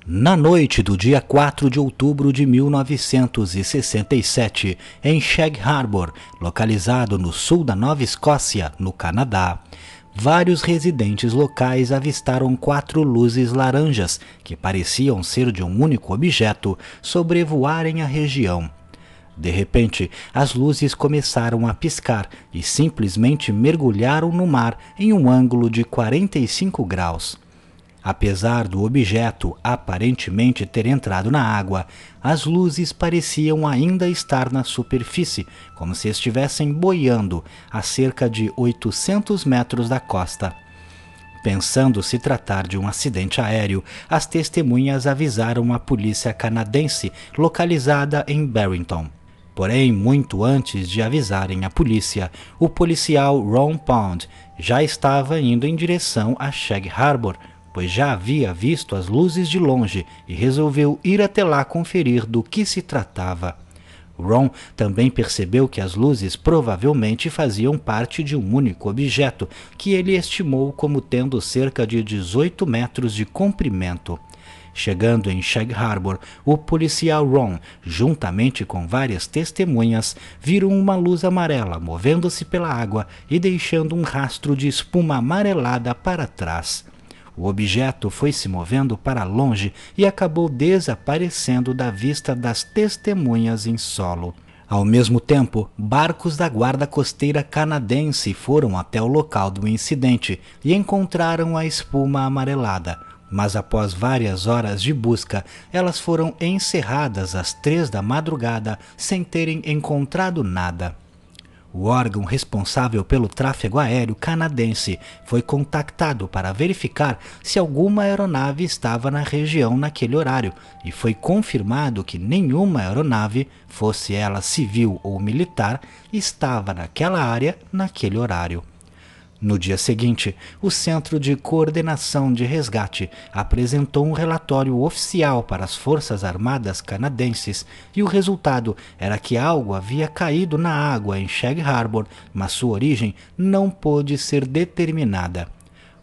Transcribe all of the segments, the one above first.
Na noite do dia 4 de outubro de 1967, em Shag Harbor, localizado no sul da Nova Escócia, no Canadá, vários residentes locais avistaram 4 luzes laranjas, que pareciam ser de um único objeto, sobrevoarem a região. De repente, as luzes começaram a piscar e simplesmente mergulharam no mar em um ângulo de 45 graus. Apesar do objeto aparentemente ter entrado na água, as luzes pareciam ainda estar na superfície, como se estivessem boiando a cerca de 800 metros da costa. Pensando se tratar de um acidente aéreo, as testemunhas avisaram a polícia canadense localizada em Barrington. Porém, muito antes de avisarem a polícia, o policial Ron Pond já estava indo em direção a Shag Harbor, pois já havia visto as luzes de longe e resolveu ir até lá conferir do que se tratava. Ron também percebeu que as luzes provavelmente faziam parte de um único objeto, que ele estimou como tendo cerca de 18 metros de comprimento. Chegando em Shag Harbor, o policial Ron, juntamente com várias testemunhas, viram uma luz amarela movendo-se pela água e deixando um rastro de espuma amarelada para trás. O objeto foi se movendo para longe e acabou desaparecendo da vista das testemunhas em solo. Ao mesmo tempo, barcos da Guarda Costeira canadense foram até o local do incidente e encontraram a espuma amarelada, mas após várias horas de busca, elas foram encerradas às 3 da madrugada sem terem encontrado nada. O órgão responsável pelo tráfego aéreo canadense foi contactado para verificar se alguma aeronave estava na região naquele horário e foi confirmado que nenhuma aeronave, fosse ela civil ou militar, estava naquela área naquele horário. No dia seguinte, o Centro de Coordenação de Resgate apresentou um relatório oficial para as Forças Armadas canadenses e o resultado era que algo havia caído na água em Shag Harbor, mas sua origem não pôde ser determinada.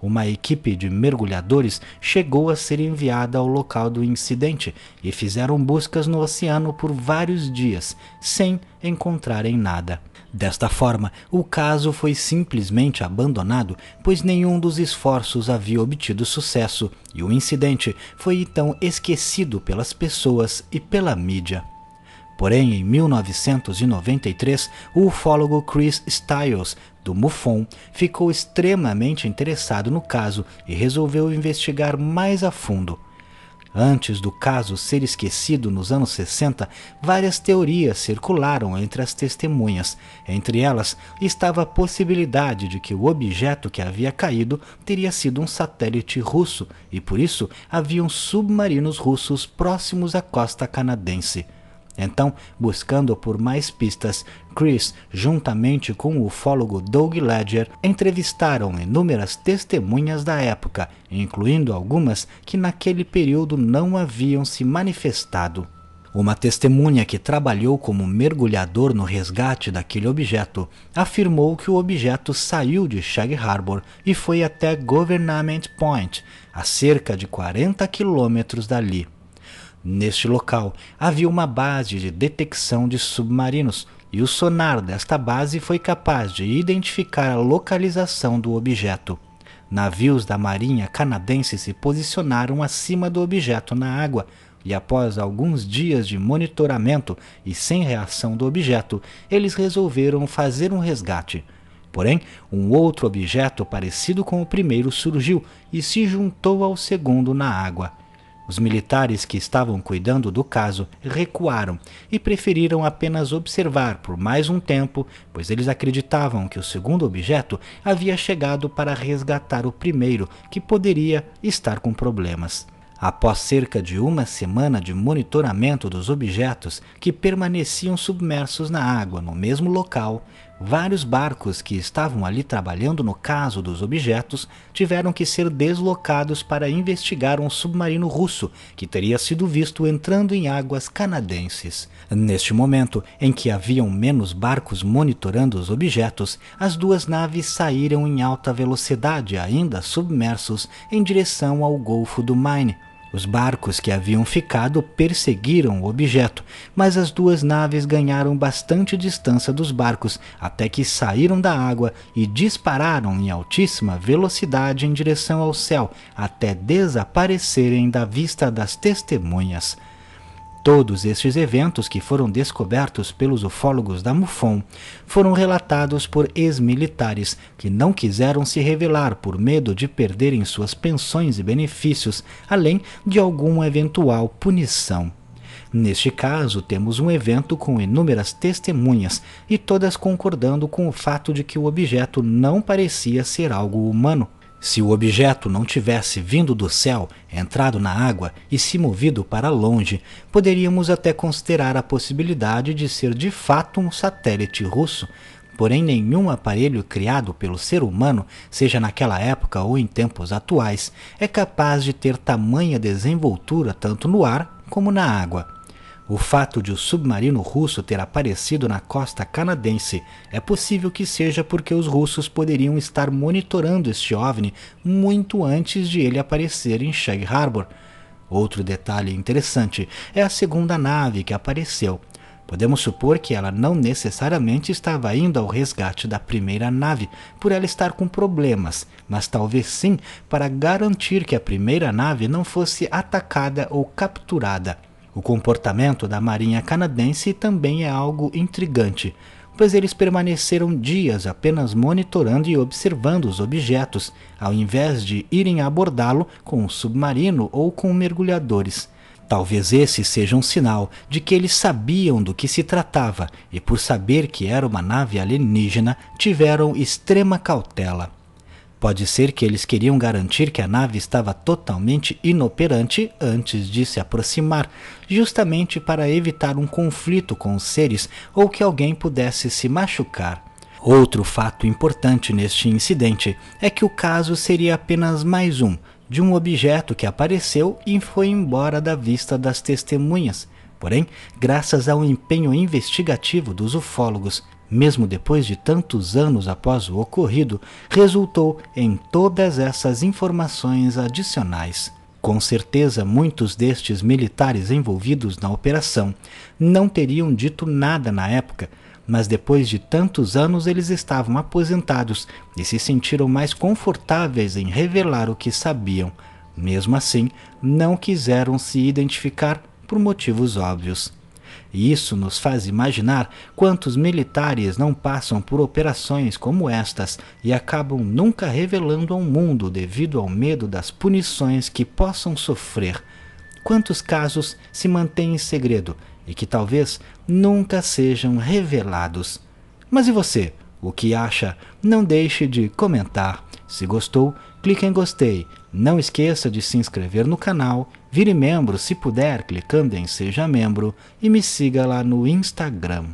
Uma equipe de mergulhadores chegou a ser enviada ao local do incidente e fizeram buscas no oceano por vários dias, sem encontrarem nada. Desta forma, o caso foi simplesmente abandonado, pois nenhum dos esforços havia obtido sucesso, e o incidente foi então esquecido pelas pessoas e pela mídia. Porém, em 1993, o ufólogo Chris Stiles, do MUFON, ficou extremamente interessado no caso e resolveu investigar mais a fundo. Antes do caso ser esquecido nos anos 60, várias teorias circularam entre as testemunhas. Entre elas, estava a possibilidade de que o objeto que havia caído teria sido um satélite russo e, por isso, haviam submarinos russos próximos à costa canadense. Então, buscando por mais pistas, Chris, juntamente com o ufólogo Doug Ledger, entrevistaram inúmeras testemunhas da época, incluindo algumas que naquele período não haviam se manifestado. Uma testemunha que trabalhou como mergulhador no resgate daquele objeto afirmou que o objeto saiu de Shag Harbor e foi até Government Point, a cerca de 40 quilômetros dali. Neste local havia uma base de detecção de submarinos e o sonar desta base foi capaz de identificar a localização do objeto. Navios da Marinha canadense se posicionaram acima do objeto na água e, após alguns dias de monitoramento e sem reação do objeto, eles resolveram fazer um resgate. Porém, um outro objeto parecido com o primeiro surgiu e se juntou ao segundo na água. Os militares que estavam cuidando do caso recuaram e preferiram apenas observar por mais um tempo, pois eles acreditavam que o segundo objeto havia chegado para resgatar o primeiro, que poderia estar com problemas. Após cerca de uma semana de monitoramento dos objetos que permaneciam submersos na água no mesmo local, vários barcos que estavam ali trabalhando no caso dos objetos tiveram que ser deslocados para investigar um submarino russo que teria sido visto entrando em águas canadenses. Neste momento, em que haviam menos barcos monitorando os objetos, as duas naves saíram em alta velocidade, ainda submersos, em direção ao Golfo do Maine. Os barcos que haviam ficado perseguiram o objeto, mas as duas naves ganharam bastante distância dos barcos até que saíram da água e dispararam em altíssima velocidade em direção ao céu, até desaparecerem da vista das testemunhas. Todos estes eventos, que foram descobertos pelos ufólogos da MUFON, foram relatados por ex-militares que não quiseram se revelar por medo de perderem suas pensões e benefícios, além de alguma eventual punição. Neste caso, temos um evento com inúmeras testemunhas e todas concordando com o fato de que o objeto não parecia ser algo humano. Se o objeto não tivesse vindo do céu, entrado na água e se movido para longe, poderíamos até considerar a possibilidade de ser de fato um satélite russo. Porém, nenhum aparelho criado pelo ser humano, seja naquela época ou em tempos atuais, é capaz de ter tamanha desenvoltura tanto no ar como na água. O fato de o submarino russo ter aparecido na costa canadense é possível que seja porque os russos poderiam estar monitorando este OVNI muito antes de ele aparecer em Sag Harbor. Outro detalhe interessante é a segunda nave que apareceu. Podemos supor que ela não necessariamente estava indo ao resgate da primeira nave, por ela estar com problemas, mas talvez sim para garantir que a primeira nave não fosse atacada ou capturada. O comportamento da Marinha Canadense também é algo intrigante, pois eles permaneceram dias apenas monitorando e observando os objetos, ao invés de irem abordá-lo com um submarino ou com mergulhadores. Talvez esse seja um sinal de que eles sabiam do que se tratava e, por saber que era uma nave alienígena, tiveram extrema cautela. Pode ser que eles queriam garantir que a nave estava totalmente inoperante antes de se aproximar, justamente para evitar um conflito com os seres ou que alguém pudesse se machucar. Outro fato importante neste incidente é que o caso seria apenas mais um, de um objeto que apareceu e foi embora da vista das testemunhas. Porém, graças ao empenho investigativo dos ufólogos, mesmo depois de tantos anos após o ocorrido, resultou em todas essas informações adicionais. Com certeza, muitos destes militares envolvidos na operação não teriam dito nada na época, mas depois de tantos anos eles estavam aposentados e se sentiram mais confortáveis em revelar o que sabiam. Mesmo assim, não quiseram se identificar por motivos óbvios. E isso nos faz imaginar quantos militares não passam por operações como estas e acabam nunca revelando ao mundo devido ao medo das punições que possam sofrer. Quantos casos se mantêm em segredo e que talvez nunca sejam revelados. Mas e você? O que acha? Não deixe de comentar. Se gostou, clique em gostei. Não esqueça de se inscrever no canal, vire membro se puder clicando em Seja Membro e me siga lá no Instagram.